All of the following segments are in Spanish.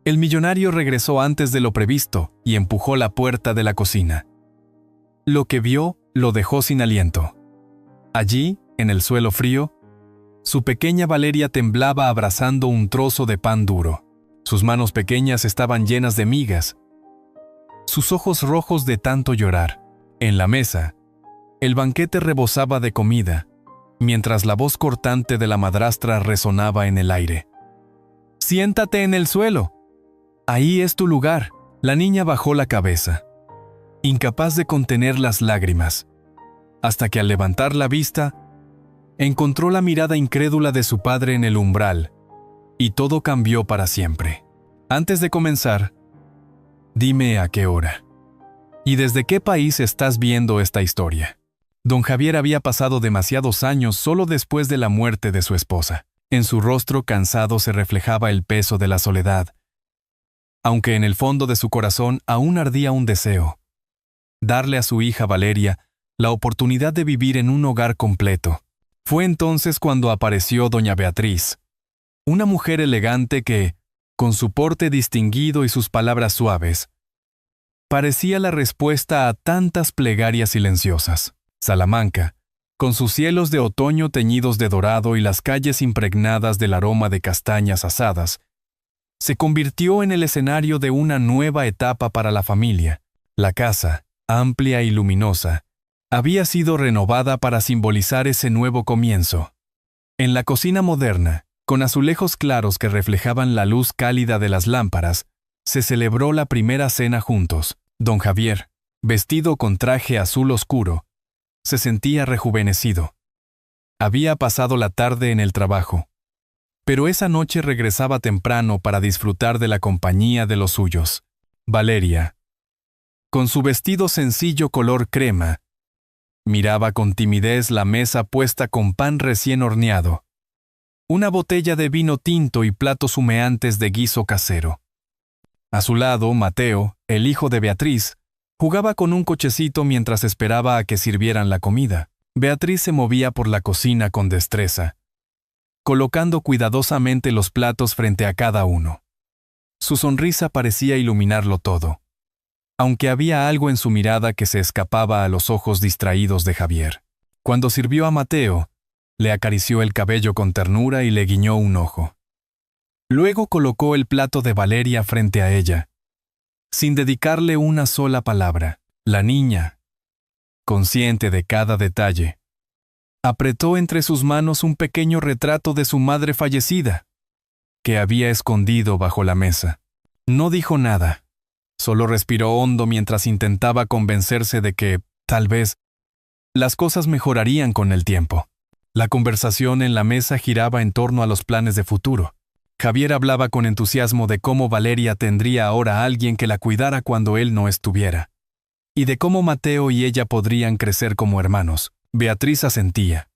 El millonario regresó antes de lo previsto y empujó la puerta de la cocina. Lo que vio lo dejó sin aliento. Allí, en el suelo frío, su pequeña Valeria temblaba abrazando un trozo de pan duro. Sus manos pequeñas estaban llenas de migas, sus ojos rojos de tanto llorar. En la mesa, el banquete rebosaba de comida, mientras la voz cortante de la madrastra resonaba en el aire. «Siéntate en el suelo. Ahí es tu lugar». La niña bajó la cabeza, incapaz de contener las lágrimas, hasta que al levantar la vista, encontró la mirada incrédula de su padre en el umbral, y todo cambió para siempre. Antes de comenzar, dime a qué hora. ¿Y desde qué país estás viendo esta historia? Don Javier había pasado demasiados años solo después de la muerte de su esposa. En su rostro cansado se reflejaba el peso de la soledad, aunque en el fondo de su corazón aún ardía un deseo: darle a su hija Valeria la oportunidad de vivir en un hogar completo. Fue entonces cuando apareció doña Beatriz, una mujer elegante que, con su porte distinguido y sus palabras suaves, parecía la respuesta a tantas plegarias silenciosas. Salamanca, con sus cielos de otoño teñidos de dorado y las calles impregnadas del aroma de castañas asadas, se convirtió en el escenario de una nueva etapa para la familia. La casa, amplia y luminosa, había sido renovada para simbolizar ese nuevo comienzo. En la cocina moderna, con azulejos claros que reflejaban la luz cálida de las lámparas, se celebró la primera cena juntos. Don Javier, vestido con traje azul oscuro, se sentía rejuvenecido. Había pasado la tarde en el trabajo, pero esa noche regresaba temprano para disfrutar de la compañía de los suyos. Valeria, con su vestido sencillo color crema, miraba con timidez la mesa puesta con pan recién horneado, una botella de vino tinto y platos humeantes de guiso casero. A su lado, Mateo, el hijo de Beatriz, jugaba con un cochecito mientras esperaba a que sirvieran la comida. Beatriz se movía por la cocina con destreza, colocando cuidadosamente los platos frente a cada uno. Su sonrisa parecía iluminarlo todo, aunque había algo en su mirada que se escapaba a los ojos distraídos de Javier. Cuando sirvió a Mateo, le acarició el cabello con ternura y le guiñó un ojo. Luego colocó el plato de Valeria frente a ella, sin dedicarle una sola palabra. La niña, consciente de cada detalle, apretó entre sus manos un pequeño retrato de su madre fallecida, que había escondido bajo la mesa. No dijo nada, solo respiró hondo mientras intentaba convencerse de que, tal vez, las cosas mejorarían con el tiempo. La conversación en la mesa giraba en torno a los planes de futuro. Javier hablaba con entusiasmo de cómo Valeria tendría ahora a alguien que la cuidara cuando él no estuviera, y de cómo Mateo y ella podrían crecer como hermanos. Beatriz asentía,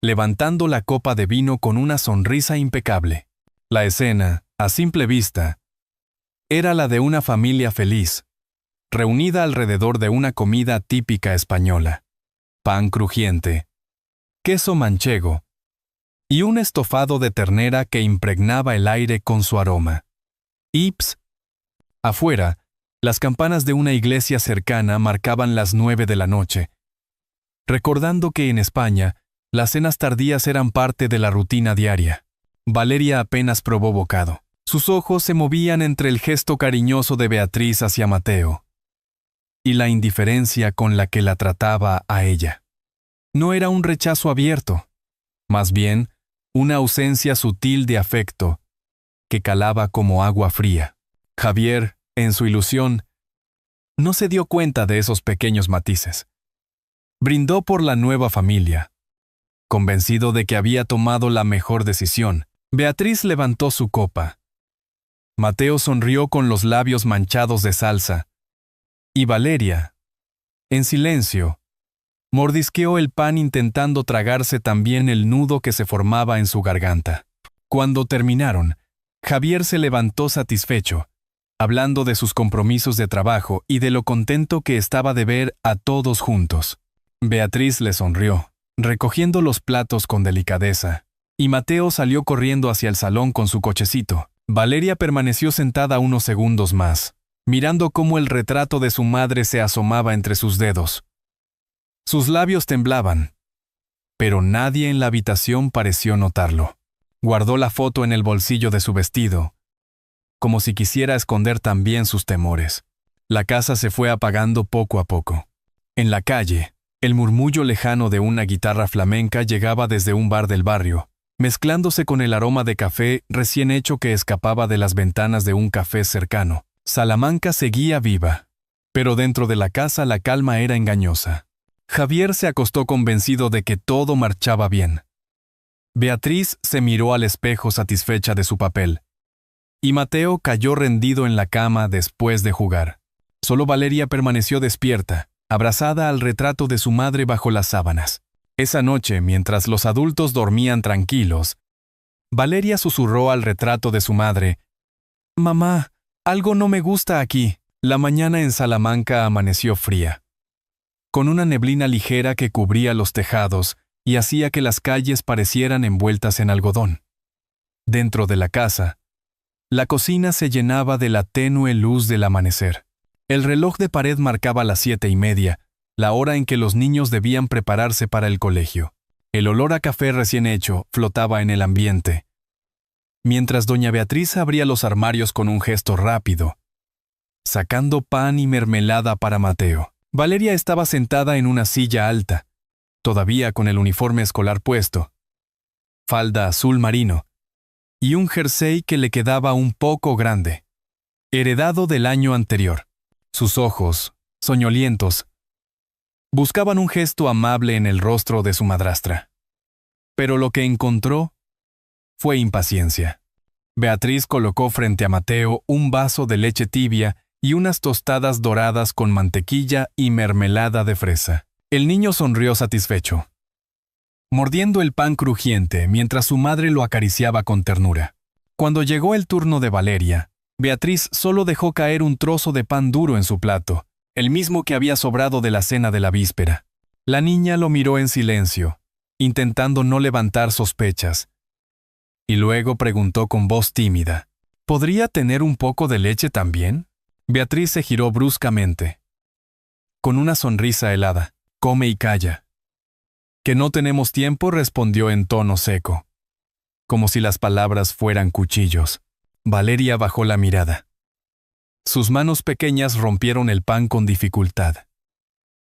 levantando la copa de vino con una sonrisa impecable. La escena, a simple vista, era la de una familia feliz, reunida alrededor de una comida típica española: pan crujiente, queso manchego, y un estofado de ternera que impregnaba el aire con su aroma. Ips. Afuera, las campanas de una iglesia cercana marcaban las 9 de la noche, recordando que en España, las cenas tardías eran parte de la rutina diaria. Valeria apenas probó bocado. Sus ojos se movían entre el gesto cariñoso de Beatriz hacia Mateo y la indiferencia con la que la trataba a ella. No era un rechazo abierto, más bien, una ausencia sutil de afecto que calaba como agua fría. Javier, en su ilusión, no se dio cuenta de esos pequeños matices. Brindó por la nueva familia, convencido de que había tomado la mejor decisión. Beatriz levantó su copa. Mateo sonrió con los labios manchados de salsa, y Valeria, en silencio, mordisqueó el pan intentando tragarse también el nudo que se formaba en su garganta. Cuando terminaron, Javier se levantó satisfecho, hablando de sus compromisos de trabajo y de lo contento que estaba de ver a todos juntos. Beatriz le sonrió, recogiendo los platos con delicadeza, y Mateo salió corriendo hacia el salón con su cochecito. Valeria permaneció sentada unos segundos más, mirando cómo el retrato de su madre se asomaba entre sus dedos. Sus labios temblaban, pero nadie en la habitación pareció notarlo. Guardó la foto en el bolsillo de su vestido, como si quisiera esconder también sus temores. La casa se fue apagando poco a poco. En la calle, el murmullo lejano de una guitarra flamenca llegaba desde un bar del barrio, mezclándose con el aroma de café recién hecho que escapaba de las ventanas de un café cercano. Salamanca seguía viva, pero dentro de la casa la calma era engañosa. Javier se acostó convencido de que todo marchaba bien. Beatriz se miró al espejo satisfecha de su papel, y Mateo cayó rendido en la cama después de jugar. Solo Valeria permaneció despierta, abrazada al retrato de su madre bajo las sábanas. Esa noche, mientras los adultos dormían tranquilos, Valeria susurró al retrato de su madre: «Mamá, algo no me gusta aquí». La mañana en Salamanca amaneció fría, con una neblina ligera que cubría los tejados y hacía que las calles parecieran envueltas en algodón. Dentro de la casa, la cocina se llenaba de la tenue luz del amanecer. El reloj de pared marcaba las 7:30, la hora en que los niños debían prepararse para el colegio. El olor a café recién hecho flotaba en el ambiente, mientras doña Beatriz abría los armarios con un gesto rápido, sacando pan y mermelada para Mateo. Valeria estaba sentada en una silla alta, todavía con el uniforme escolar puesto, falda azul marino, y un jersey que le quedaba un poco grande, heredado del año anterior. Sus ojos, soñolientos, buscaban un gesto amable en el rostro de su madrastra. Pero lo que encontró fue impaciencia. Beatriz colocó frente a Mateo un vaso de leche tibia y unas tostadas doradas con mantequilla y mermelada de fresa. El niño sonrió satisfecho, mordiendo el pan crujiente mientras su madre lo acariciaba con ternura. Cuando llegó el turno de Valeria, Beatriz solo dejó caer un trozo de pan duro en su plato, el mismo que había sobrado de la cena de la víspera. La niña lo miró en silencio, intentando no levantar sospechas, y luego preguntó con voz tímida: ¿podría tener un poco de leche también? Beatriz se giró bruscamente, con una sonrisa helada. «Come y calla». «Que no tenemos tiempo», respondió en tono seco, como si las palabras fueran cuchillos. Valeria bajó la mirada. Sus manos pequeñas rompieron el pan con dificultad,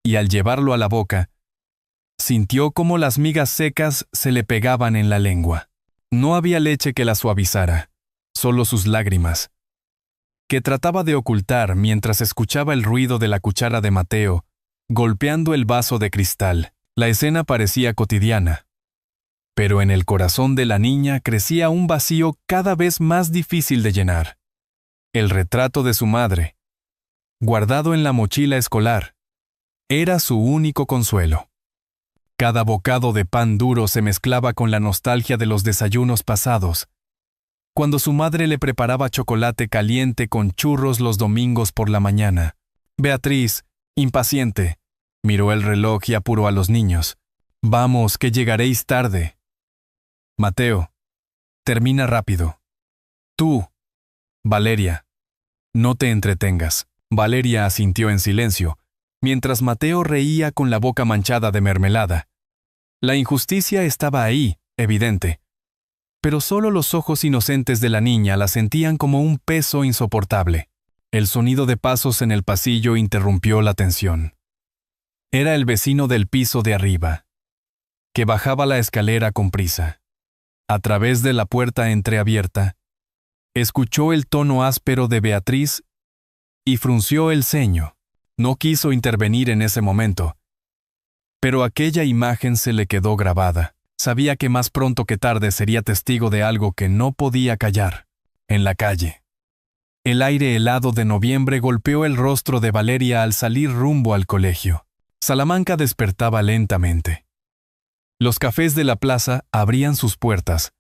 y al llevarlo a la boca, sintió cómo las migas secas se le pegaban en la lengua. No había leche que la suavizara, solo sus lágrimas, que trataba de ocultar mientras escuchaba el ruido de la cuchara de Mateo golpeando el vaso de cristal. La escena parecía cotidiana, pero en el corazón de la niña crecía un vacío cada vez más difícil de llenar. El retrato de su madre, guardado en la mochila escolar, era su único consuelo. Cada bocado de pan duro se mezclaba con la nostalgia de los desayunos pasados, cuando su madre le preparaba chocolate caliente con churros los domingos por la mañana. Beatriz, impaciente, miró el reloj y apuró a los niños. «Vamos, que llegaréis tarde». «Mateo, termina rápido». «Tú, Valeria, no te entretengas». Valeria asintió en silencio, mientras Mateo reía con la boca manchada de mermelada. La injusticia estaba ahí, evidente, pero solo los ojos inocentes de la niña la sentían como un peso insoportable. El sonido de pasos en el pasillo interrumpió la tensión. Era el vecino del piso de arriba, que bajaba la escalera con prisa. A través de la puerta entreabierta, escuchó el tono áspero de Beatriz y frunció el ceño. No quiso intervenir en ese momento, pero aquella imagen se le quedó grabada. Sabía que más pronto que tarde sería testigo de algo que no podía callar. En la calle, el aire helado de noviembre golpeó el rostro de Valeria al salir rumbo al colegio. Salamanca despertaba lentamente. Los cafés de la plaza abrían sus puertas,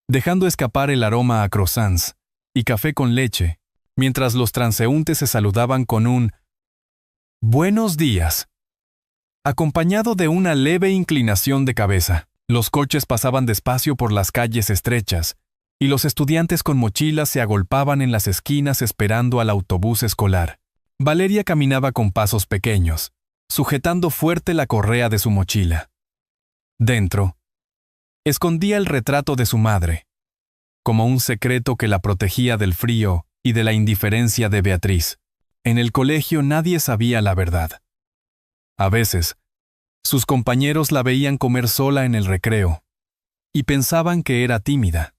dejando escapar el aroma a croissants y café con leche, mientras los transeúntes se saludaban con un «buenos días», acompañado de una leve inclinación de cabeza. Los coches pasaban despacio por las calles estrechas, y los estudiantes con mochilas se agolpaban en las esquinas esperando al autobús escolar. Valeria caminaba con pasos pequeños, sujetando fuerte la correa de su mochila. Dentro, escondía el retrato de su madre, como un secreto que la protegía del frío y de la indiferencia de Beatriz. En el colegio nadie sabía la verdad. A veces, sus compañeros la veían comer sola en el recreo, y pensaban que era tímida.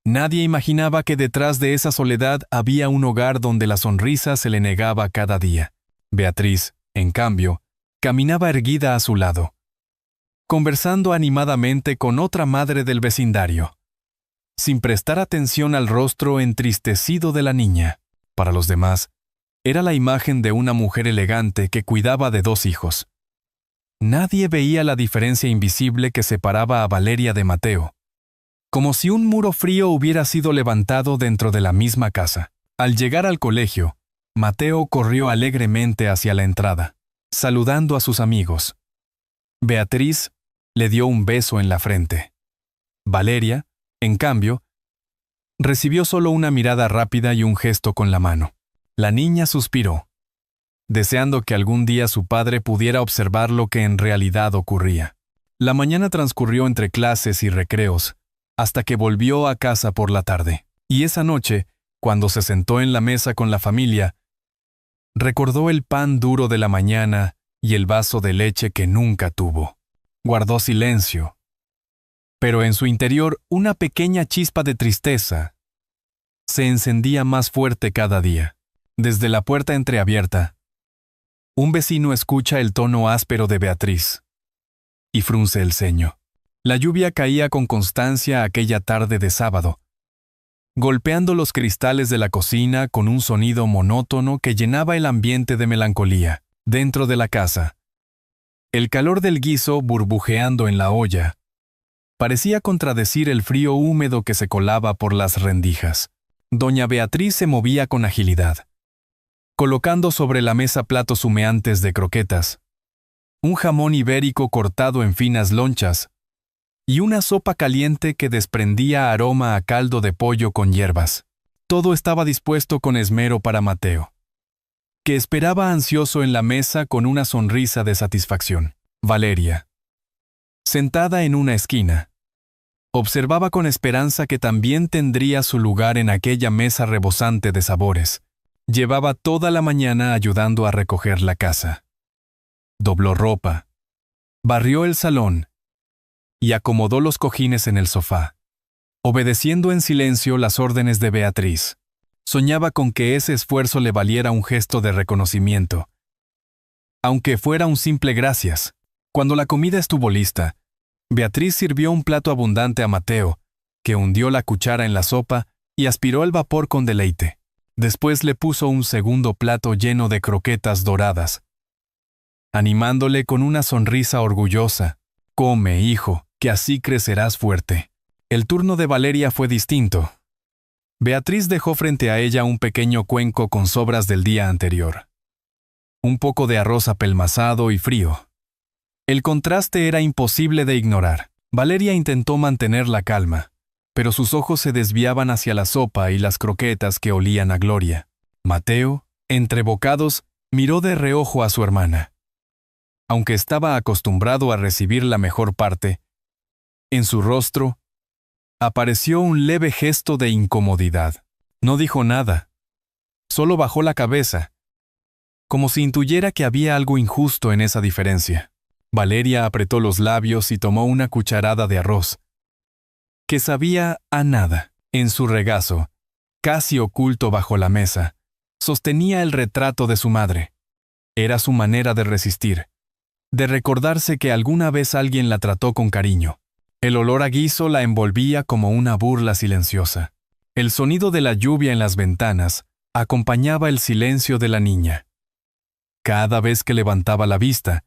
Nadie imaginaba que detrás de esa soledad había un hogar donde la sonrisa se le negaba cada día. Beatriz, en cambio, caminaba erguida a su lado, conversando animadamente con otra madre del vecindario, sin prestar atención al rostro entristecido de la niña. Para los demás, era la imagen de una mujer elegante que cuidaba de 2 hijos. Nadie veía la diferencia invisible que separaba a Valeria de Mateo, como si un muro frío hubiera sido levantado dentro de la misma casa. Al llegar al colegio, Mateo corrió alegremente hacia la entrada, saludando a sus amigos. Beatriz le dio un beso en la frente. Valeria, en cambio, recibió solo una mirada rápida y un gesto con la mano. La niña suspiró, deseando que algún día su padre pudiera observar lo que en realidad ocurría. La mañana transcurrió entre clases y recreos, hasta que volvió a casa por la tarde. Y esa noche, cuando se sentó en la mesa con la familia, recordó el pan duro de la mañana y el vaso de leche que nunca tuvo. Guardó silencio, pero en su interior una pequeña chispa de tristeza se encendía más fuerte cada día. Desde la puerta entreabierta, un vecino escucha el tono áspero de Beatriz y frunce el ceño. La lluvia caía con constancia aquella tarde de sábado, golpeando los cristales de la cocina con un sonido monótono que llenaba el ambiente de melancolía. Dentro de la casa, el calor del guiso burbujeando en la olla parecía contradecir el frío húmedo que se colaba por las rendijas. Doña Beatriz se movía con agilidad, colocando sobre la mesa platos humeantes de croquetas, un jamón ibérico cortado en finas lonchas y una sopa caliente que desprendía aroma a caldo de pollo con hierbas. Todo estaba dispuesto con esmero para Mateo, que esperaba ansioso en la mesa con una sonrisa de satisfacción. Valeria, sentada en una esquina, observaba con esperanza que también tendría su lugar en aquella mesa rebosante de sabores. Llevaba toda la mañana ayudando a recoger la casa. Dobló ropa, barrió el salón y acomodó los cojines en el sofá, obedeciendo en silencio las órdenes de Beatriz. Soñaba con que ese esfuerzo le valiera un gesto de reconocimiento, aunque fuera un simple gracias. Cuando la comida estuvo lista, Beatriz sirvió un plato abundante a Mateo, que hundió la cuchara en la sopa y aspiró el vapor con deleite. Después le puso un segundo plato lleno de croquetas doradas, animándole con una sonrisa orgullosa. «Come, hijo, que así crecerás fuerte». El turno de Valeria fue distinto. Beatriz dejó frente a ella un pequeño cuenco con sobras del día anterior. Un poco de arroz apelmazado y frío. El contraste era imposible de ignorar. Valeria intentó mantener la calma, pero sus ojos se desviaban hacia la sopa y las croquetas que olían a gloria. Mateo, entre bocados, miró de reojo a su hermana. Aunque estaba acostumbrado a recibir la mejor parte, en su rostro apareció un leve gesto de incomodidad. No dijo nada, solo bajó la cabeza, como si intuyera que había algo injusto en esa diferencia. Valeria apretó los labios y tomó una cucharada de arroz, que sabía a nada. En su regazo, casi oculto bajo la mesa, sostenía el retrato de su madre. Era su manera de resistir, de recordarse que alguna vez alguien la trató con cariño. El olor a guiso la envolvía como una burla silenciosa. El sonido de la lluvia en las ventanas acompañaba el silencio de la niña. Cada vez que levantaba la vista,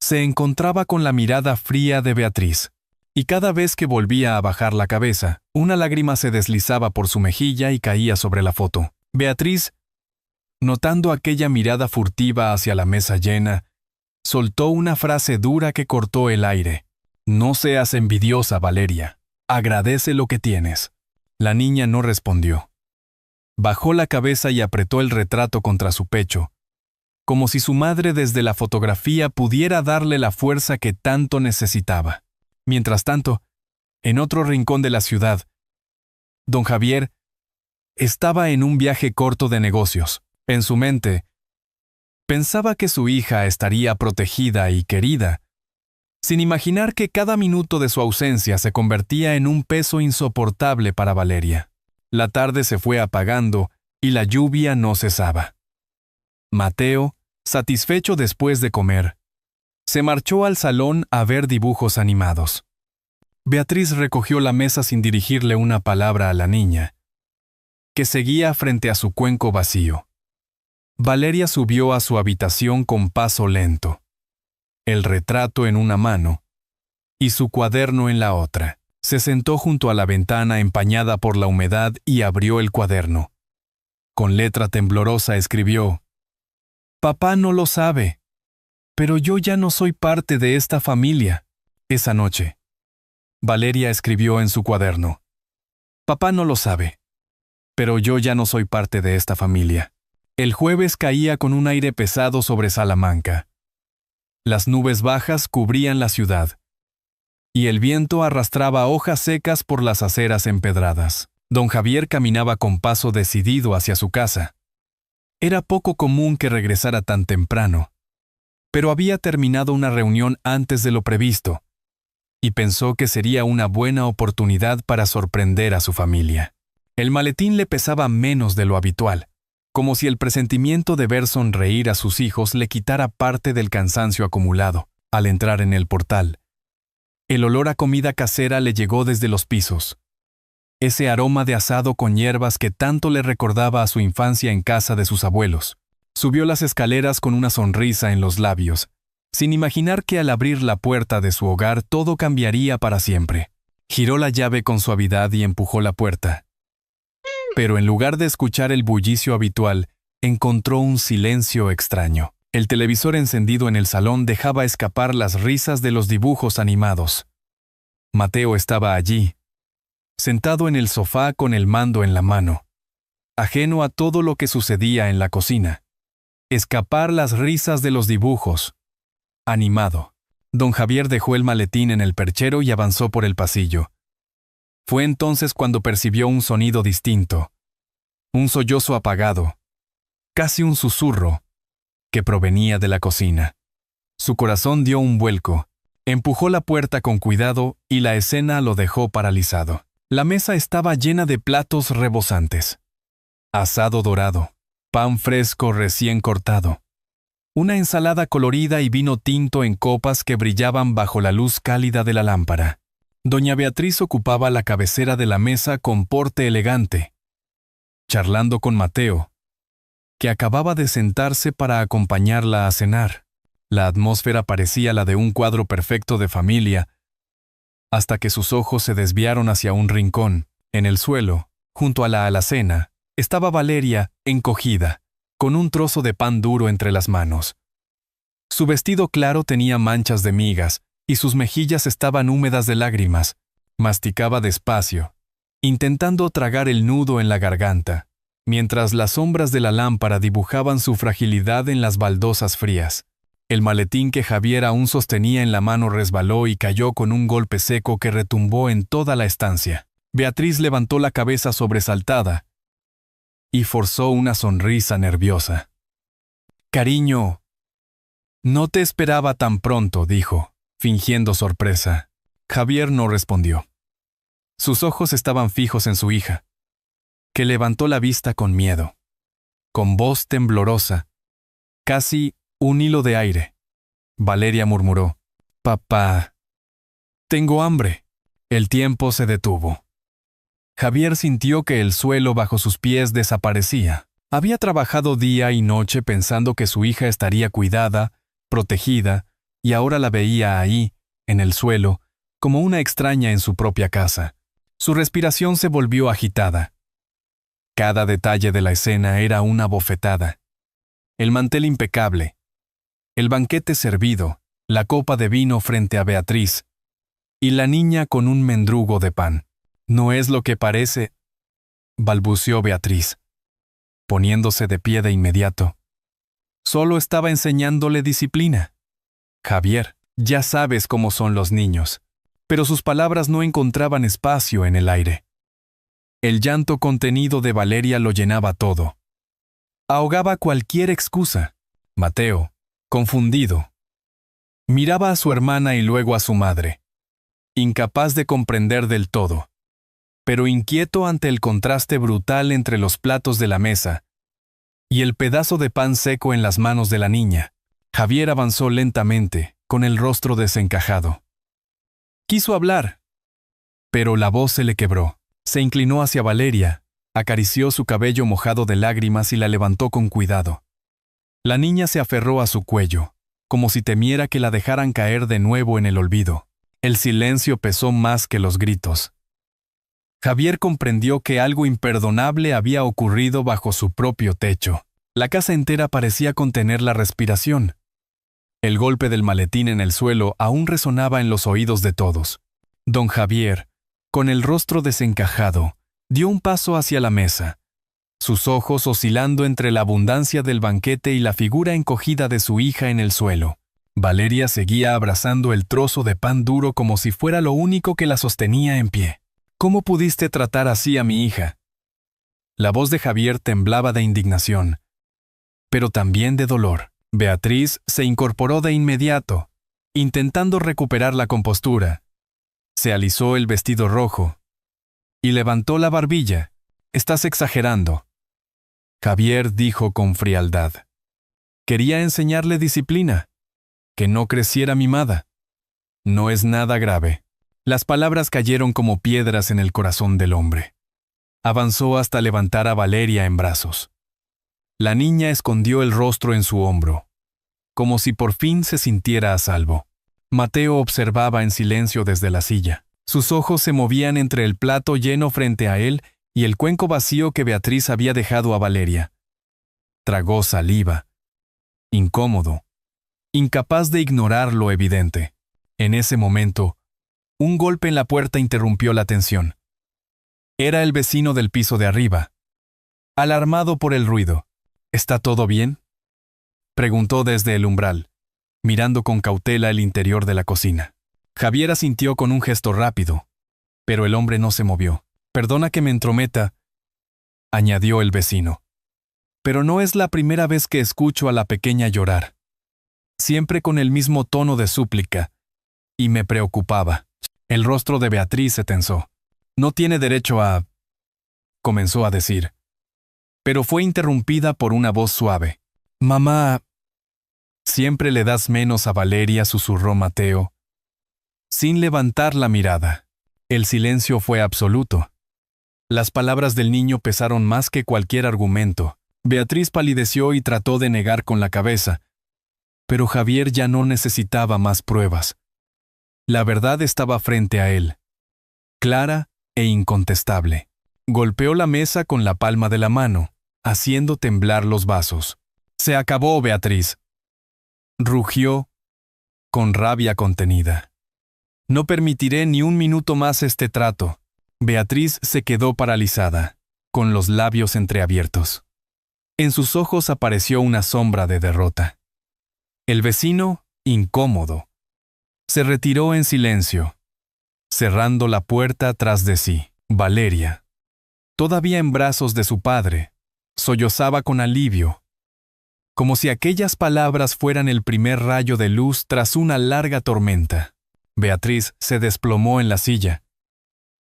se encontraba con la mirada fría de Beatriz, y cada vez que volvía a bajar la cabeza, una lágrima se deslizaba por su mejilla y caía sobre la foto. Beatriz, notando aquella mirada furtiva hacia la mesa llena, soltó una frase dura que cortó el aire. «No seas envidiosa, Valeria. Agradece lo que tienes». La niña no respondió. Bajó la cabeza y apretó el retrato contra su pecho, como si su madre desde la fotografía pudiera darle la fuerza que tanto necesitaba. Mientras tanto, en otro rincón de la ciudad, don Javier estaba en un viaje corto de negocios. En su mente, pensaba que su hija estaría protegida y querida, sin imaginar que cada minuto de su ausencia se convertía en un peso insoportable para Valeria. La tarde se fue apagando y la lluvia no cesaba. Mateo, satisfecho después de comer, se marchó al salón a ver dibujos animados. Beatriz recogió la mesa sin dirigirle una palabra a la niña, que seguía frente a su cuenco vacío. Valeria subió a su habitación con paso lento, el retrato en una mano y su cuaderno en la otra. Se sentó junto a la ventana empañada por la humedad y abrió el cuaderno. Con letra temblorosa escribió: «Papá no lo sabe, pero yo ya no soy parte de esta familia». Esa noche, Valeria escribió en su cuaderno: «Papá no lo sabe, pero yo ya no soy parte de esta familia». El jueves caía con un aire pesado sobre Salamanca. Las nubes bajas cubrían la ciudad, y el viento arrastraba hojas secas por las aceras empedradas. Don Javier caminaba con paso decidido hacia su casa. Era poco común que regresara tan temprano, pero había terminado una reunión antes de lo previsto, y pensó que sería una buena oportunidad para sorprender a su familia. El maletín le pesaba menos de lo habitual, como si el presentimiento de ver sonreír a sus hijos le quitara parte del cansancio acumulado. Al entrar en el portal, el olor a comida casera le llegó desde los pisos. Ese aroma de asado con hierbas que tanto le recordaba a su infancia en casa de sus abuelos. Subió las escaleras con una sonrisa en los labios, sin imaginar que al abrir la puerta de su hogar todo cambiaría para siempre. Giró la llave con suavidad y empujó la puerta. Pero en lugar de escuchar el bullicio habitual, encontró un silencio extraño. El televisor encendido en el salón dejaba escapar las risas de los dibujos animados. Mateo estaba allí, sentado en el sofá con el mando en la mano, ajeno a todo lo que sucedía en la cocina. Escapar las risas de los dibujos. Animado. Don Javier dejó el maletín en el perchero y avanzó por el pasillo. Fue entonces cuando percibió un sonido distinto, un sollozo apagado, casi un susurro, que provenía de la cocina. Su corazón dio un vuelco, empujó la puerta con cuidado y la escena lo dejó paralizado. La mesa estaba llena de platos rebosantes. Asado dorado, pan fresco recién cortado, una ensalada colorida y vino tinto en copas que brillaban bajo la luz cálida de la lámpara. Doña Beatriz ocupaba la cabecera de la mesa con porte elegante, charlando con Mateo, que acababa de sentarse para acompañarla a cenar. La atmósfera parecía la de un cuadro perfecto de familia, hasta que sus ojos se desviaron hacia un rincón. En el suelo, junto a la alacena, estaba Valeria, encogida, con un trozo de pan duro entre las manos. Su vestido claro tenía manchas de migas, y sus mejillas estaban húmedas de lágrimas. Masticaba despacio, intentando tragar el nudo en la garganta, mientras las sombras de la lámpara dibujaban su fragilidad en las baldosas frías. El maletín que Javier aún sostenía en la mano resbaló y cayó con un golpe seco que retumbó en toda la estancia. Beatriz levantó la cabeza sobresaltada y forzó una sonrisa nerviosa. «Cariño, no te esperaba tan pronto», dijo, fingiendo sorpresa. Javier no respondió. Sus ojos estaban fijos en su hija, que levantó la vista con miedo. Con voz temblorosa, casi un hilo de aire, Valeria murmuró: «Papá, tengo hambre». El tiempo se detuvo. Javier sintió que el suelo bajo sus pies desaparecía. Había trabajado día y noche pensando que su hija estaría cuidada, protegida, y ahora la veía ahí, en el suelo, como una extraña en su propia casa. Su respiración se volvió agitada. Cada detalle de la escena era una bofetada. El mantel impecable, el banquete servido, la copa de vino frente a Beatriz, y la niña con un mendrugo de pan. «No es lo que parece», balbuceó Beatriz, poniéndose de pie de inmediato. Solo estaba enseñándole disciplina. Javier, ya sabes cómo son los niños. Pero sus palabras no encontraban espacio en el aire. El llanto contenido de Valeria lo llenaba todo. Ahogaba cualquier excusa. Mateo, confundido, miraba a su hermana y luego a su madre, incapaz de comprender del todo, pero inquieto ante el contraste brutal entre los platos de la mesa y el pedazo de pan seco en las manos de la niña. Javier avanzó lentamente, con el rostro desencajado. Quiso hablar, pero la voz se le quebró. Se inclinó hacia Valeria, acarició su cabello mojado de lágrimas y la levantó con cuidado. La niña se aferró a su cuello, como si temiera que la dejaran caer de nuevo en el olvido. El silencio pesó más que los gritos. Javier comprendió que algo imperdonable había ocurrido bajo su propio techo. La casa entera parecía contener la respiración. El golpe del maletín en el suelo aún resonaba en los oídos de todos. Don Javier, con el rostro desencajado, dio un paso hacia la mesa, sus ojos oscilando entre la abundancia del banquete y la figura encogida de su hija en el suelo. Valeria seguía abrazando el trozo de pan duro como si fuera lo único que la sostenía en pie. ¿Cómo pudiste tratar así a mi hija? La voz de Javier temblaba de indignación, pero también de dolor. Beatriz se incorporó de inmediato, intentando recuperar la compostura. Se alisó el vestido rojo y levantó la barbilla. «Estás exagerando», Javier dijo con frialdad. «Quería enseñarle disciplina, que no creciera mimada. No es nada grave». Las palabras cayeron como piedras en el corazón del hombre. Avanzó hasta levantar a Valeria en brazos. La niña escondió el rostro en su hombro, como si por fin se sintiera a salvo. Mateo observaba en silencio desde la silla. Sus ojos se movían entre el plato lleno frente a él y el cuenco vacío que Beatriz había dejado a Valeria. Tragó saliva, incómodo, incapaz de ignorar lo evidente. En ese momento, un golpe en la puerta interrumpió la tensión. Era el vecino del piso de arriba, alarmado por el ruido. «¿Está todo bien?», preguntó desde el umbral, mirando con cautela el interior de la cocina. Javier asintió con un gesto rápido, pero el hombre no se movió. «Perdona que me entrometa», añadió el vecino, «pero no es la primera vez que escucho a la pequeña llorar. Siempre con el mismo tono de súplica, y me preocupaba». El rostro de Beatriz se tensó. «No tiene derecho a...», comenzó a decir, pero fue interrumpida por una voz suave. «Mamá...». «Siempre le das menos a Valeria», susurró Mateo, sin levantar la mirada. El silencio fue absoluto. Las palabras del niño pesaron más que cualquier argumento. Beatriz palideció y trató de negar con la cabeza, pero Javier ya no necesitaba más pruebas. La verdad estaba frente a él, clara e incontestable. Golpeó la mesa con la palma de la mano, haciendo temblar los vasos. «Se acabó, Beatriz», rugió, con rabia contenida. «No permitiré ni un minuto más este trato». Beatriz se quedó paralizada, con los labios entreabiertos. En sus ojos apareció una sombra de derrota. El vecino, incómodo, se retiró en silencio, cerrando la puerta tras de sí. Valeria, todavía en brazos de su padre, sollozaba con alivio, como si aquellas palabras fueran el primer rayo de luz tras una larga tormenta. Beatriz se desplomó en la silla,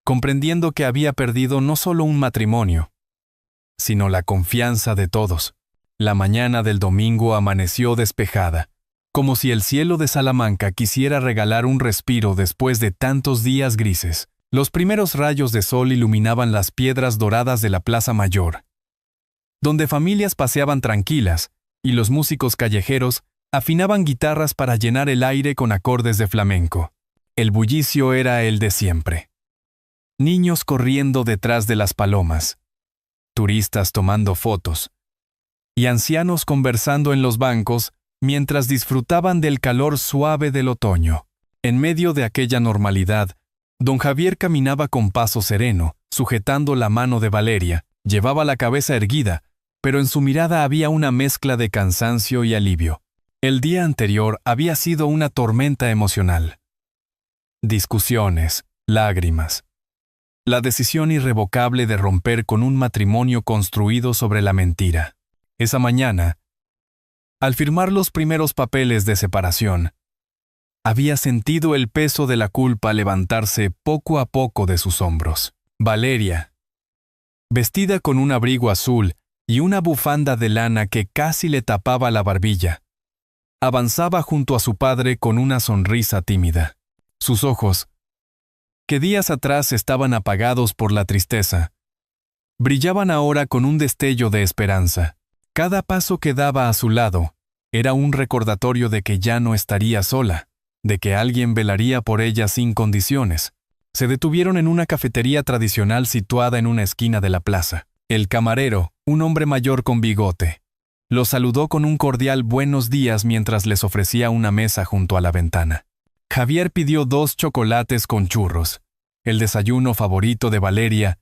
comprendiendo que había perdido no solo un matrimonio, sino la confianza de todos. La mañana del domingo amaneció despejada, como si el cielo de Salamanca quisiera regalar un respiro después de tantos días grises. Los primeros rayos de sol iluminaban las piedras doradas de la Plaza Mayor, donde familias paseaban tranquilas y los músicos callejeros afinaban guitarras para llenar el aire con acordes de flamenco. El bullicio era el de siempre. Niños corriendo detrás de las palomas, turistas tomando fotos, y ancianos conversando en los bancos mientras disfrutaban del calor suave del otoño. En medio de aquella normalidad, don Javier caminaba con paso sereno, sujetando la mano de Valeria. Llevaba la cabeza erguida, pero en su mirada había una mezcla de cansancio y alivio. El día anterior había sido una tormenta emocional. Discusiones, lágrimas. La decisión irrevocable de romper con un matrimonio construido sobre la mentira. Esa mañana, al firmar los primeros papeles de separación, había sentido el peso de la culpa levantarse poco a poco de sus hombros. Valeria, vestida con un abrigo azul y una bufanda de lana que casi le tapaba la barbilla, avanzaba junto a su padre con una sonrisa tímida. Sus ojos, que días atrás estaban apagados por la tristeza, brillaban ahora con un destello de esperanza. Cada paso que daba a su lado era un recordatorio de que ya no estaría sola, de que alguien velaría por ella sin condiciones. Se detuvieron en una cafetería tradicional situada en una esquina de la plaza. El camarero, un hombre mayor con bigote, los saludó con un cordial buenos días mientras les ofrecía una mesa junto a la ventana. Javier pidió 2 chocolates con churros, el desayuno favorito de Valeria,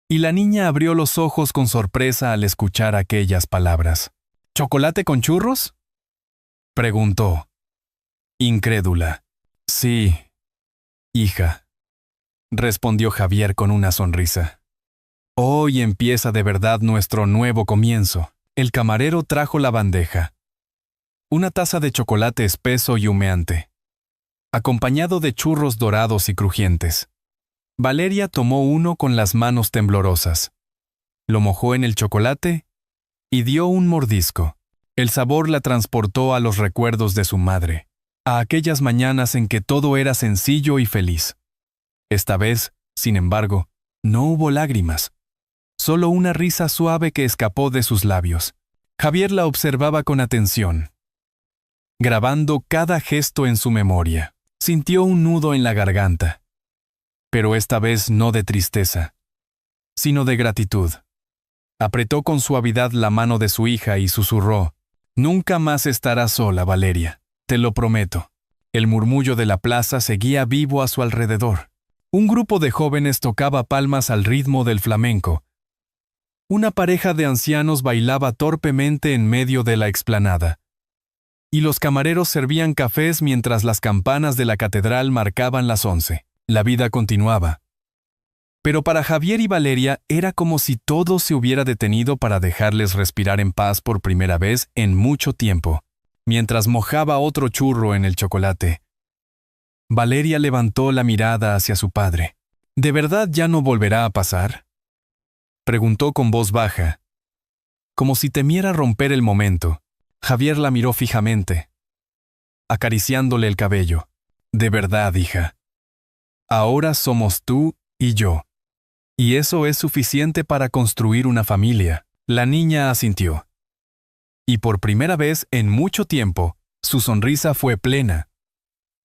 y la niña abrió los ojos con sorpresa al escuchar aquellas palabras. ¿Chocolate con churros?, preguntó, incrédula. Sí, hija, respondió Javier con una sonrisa. Hoy empieza de verdad nuestro nuevo comienzo. El camarero trajo la bandeja. Una taza de chocolate espeso y humeante, acompañado de churros dorados y crujientes. Valeria tomó uno con las manos temblorosas. Lo mojó en el chocolate y dio un mordisco. El sabor la transportó a los recuerdos de su madre, a aquellas mañanas en que todo era sencillo y feliz. Esta vez, sin embargo, no hubo lágrimas, solo una risa suave que escapó de sus labios. Javier la observaba con atención, grabando cada gesto en su memoria. Sintió un nudo en la garganta, pero esta vez no de tristeza, sino de gratitud. Apretó con suavidad la mano de su hija y susurró: «Nunca más estarás sola, Valeria, te lo prometo». El murmullo de la plaza seguía vivo a su alrededor. Un grupo de jóvenes tocaba palmas al ritmo del flamenco. Una pareja de ancianos bailaba torpemente en medio de la explanada. Y los camareros servían cafés mientras las campanas de la catedral marcaban las 11. La vida continuaba. Pero para Javier y Valeria era como si todo se hubiera detenido para dejarles respirar en paz por primera vez en mucho tiempo, mientras mojaba otro churro en el chocolate. Valeria levantó la mirada hacia su padre. ¿De verdad ya no volverá a pasar?, preguntó con voz baja, como si temiera romper el momento. Javier la miró fijamente, acariciándole el cabello. «De verdad, hija. Ahora somos tú y yo. Y eso es suficiente para construir una familia». La niña asintió. Y por primera vez en mucho tiempo, su sonrisa fue plena,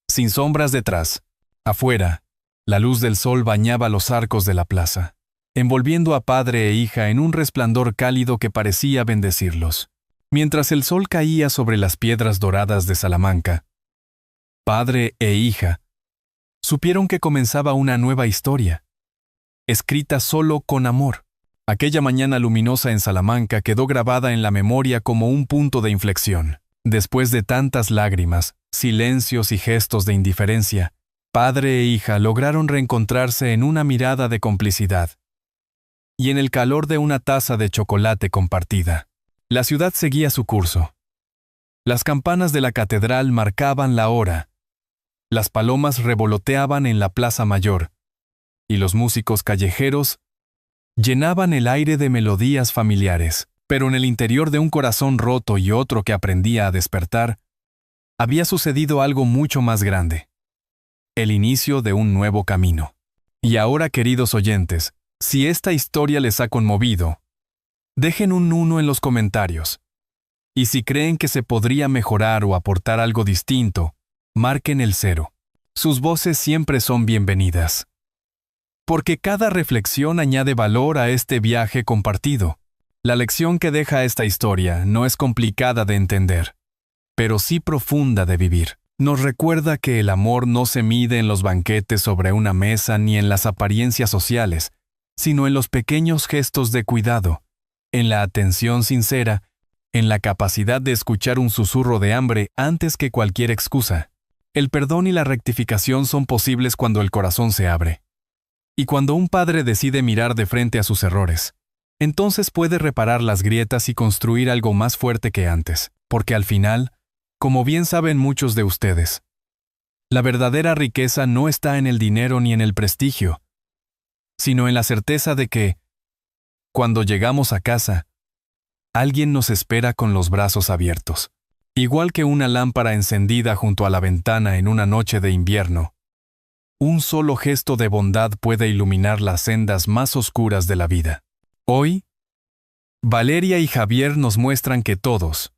sin sombras detrás. Afuera, la luz del sol bañaba los arcos de la plaza, envolviendo a padre e hija en un resplandor cálido que parecía bendecirlos. Mientras el sol caía sobre las piedras doradas de Salamanca, padre e hija supieron que comenzaba una nueva historia, escrita solo con amor. Aquella mañana luminosa en Salamanca quedó grabada en la memoria como un punto de inflexión. Después de tantas lágrimas, silencios y gestos de indiferencia, padre e hija lograron reencontrarse en una mirada de complicidad y en el calor de una taza de chocolate compartida. La ciudad seguía su curso. Las campanas de la catedral marcaban la hora, las palomas revoloteaban en la plaza mayor, y los músicos callejeros llenaban el aire de melodías familiares. Pero en el interior de un corazón roto y otro que aprendía a despertar, había sucedido algo mucho más grande: el inicio de un nuevo camino. Y ahora, queridos oyentes, si esta historia les ha conmovido, dejen un 1 en los comentarios. Y si creen que se podría mejorar o aportar algo distinto, marquen el 0. Sus voces siempre son bienvenidas, porque cada reflexión añade valor a este viaje compartido. La lección que deja esta historia no es complicada de entender, pero sí profunda de vivir. Nos recuerda que el amor no se mide en los banquetes sobre una mesa ni en las apariencias sociales, sino en los pequeños gestos de cuidado, en la atención sincera, en la capacidad de escuchar un susurro de hambre antes que cualquier excusa. El perdón y la rectificación son posibles cuando el corazón se abre. Y cuando un padre decide mirar de frente a sus errores, entonces puede reparar las grietas y construir algo más fuerte que antes, porque al final, como bien saben muchos de ustedes, la verdadera riqueza no está en el dinero ni en el prestigio, sino en la certeza de que, cuando llegamos a casa, alguien nos espera con los brazos abiertos. Igual que una lámpara encendida junto a la ventana en una noche de invierno, un solo gesto de bondad puede iluminar las sendas más oscuras de la vida. Hoy, Valeria y Javier nos muestran que todos,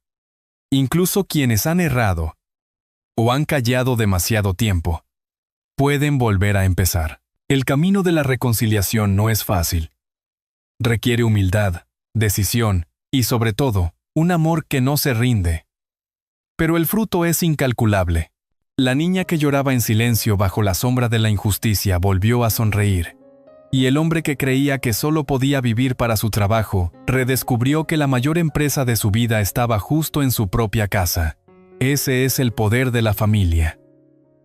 incluso quienes han errado o han callado demasiado tiempo, pueden volver a empezar. El camino de la reconciliación no es fácil. Requiere humildad, decisión y, sobre todo, un amor que no se rinde. Pero el fruto es incalculable. La niña que lloraba en silencio bajo la sombra de la injusticia volvió a sonreír, y el hombre que creía que solo podía vivir para su trabajo redescubrió que la mayor empresa de su vida estaba justo en su propia casa. Ese es el poder de la familia.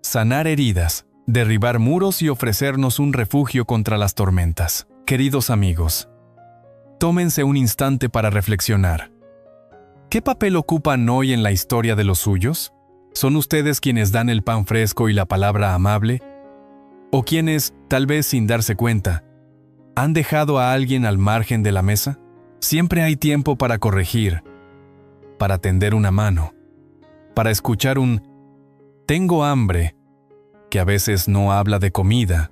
Sanar heridas, derribar muros y ofrecernos un refugio contra las tormentas. Queridos amigos, tómense un instante para reflexionar. ¿Qué papel ocupan hoy en la historia de los suyos? ¿Son ustedes quienes dan el pan fresco y la palabra amable? ¿O quienes, tal vez sin darse cuenta, han dejado a alguien al margen de la mesa? Siempre hay tiempo para corregir, para tender una mano, para escuchar un «tengo hambre», que a veces no habla de comida,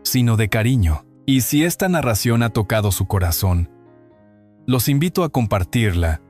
sino de cariño. Y si esta narración ha tocado su corazón, los invito a compartirla